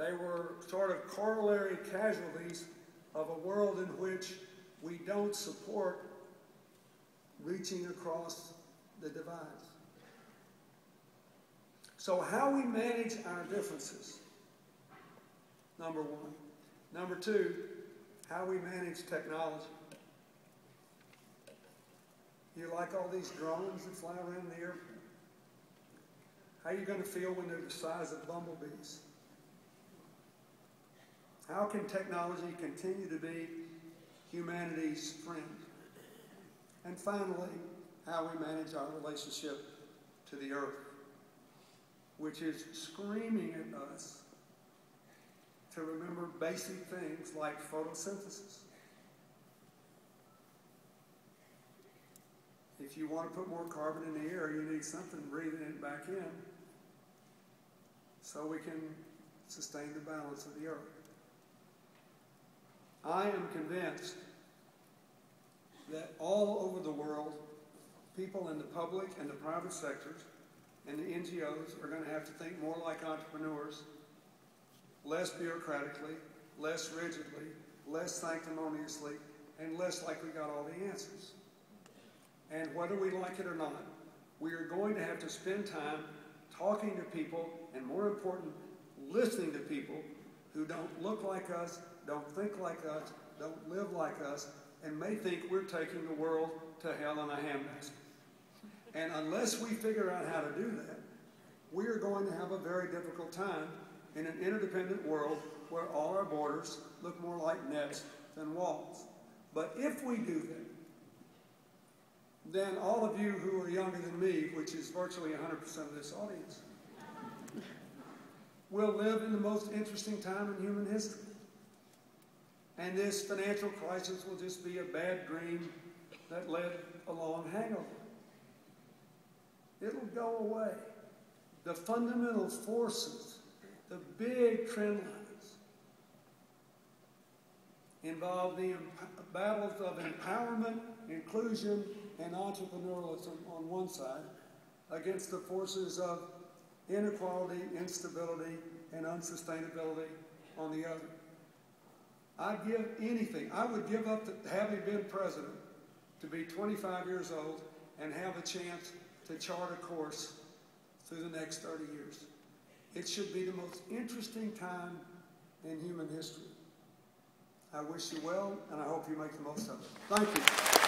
They were sort of corollary casualties of a world in which we don't support reaching across the divides. So how we manage our differences, number one. Number two, how we manage technology. You like all these drones that fly around the air? How are you going to feel when they're the size of bumblebees? How can technology continue to be humanity's friend? And finally, how we manage our relationship to the earth, which is screaming at us to remember basic things like photosynthesis. If you want to put more carbon in the air, you need something breathing it back in so we can sustain the balance of the earth. I am convinced that all over the world, people in the public and the private sectors and the NGOs are going to have to think more like entrepreneurs, less bureaucratically, less rigidly, less sanctimoniously, and less like we got all the answers. And whether we like it or not, we are going to have to spend time talking to people, and more important, listening to people who don't look like us, don't think like us, don't live like us, and may think we're taking the world to hell in a handbasket. And unless we figure out how to do that, we are going to have a very difficult time in an interdependent world where all our borders look more like nets than walls. But if we do that, then all of you who are younger than me, which is virtually 100% of this audience, will live in the most interesting time in human history. And this financial crisis will just be a bad dream that led a long hangover. It'll go away. The fundamental forces, the big trend lines, involve the battles of empowerment, inclusion, and entrepreneurialism on one side against the forces of inequality, instability, and unsustainability on the other. I'd give anything. I would give up having been president to be 25 years old and have a chance to chart a course through the next 30 years. It should be the most interesting time in human history. I wish you well, and I hope you make the most of it. Thank you.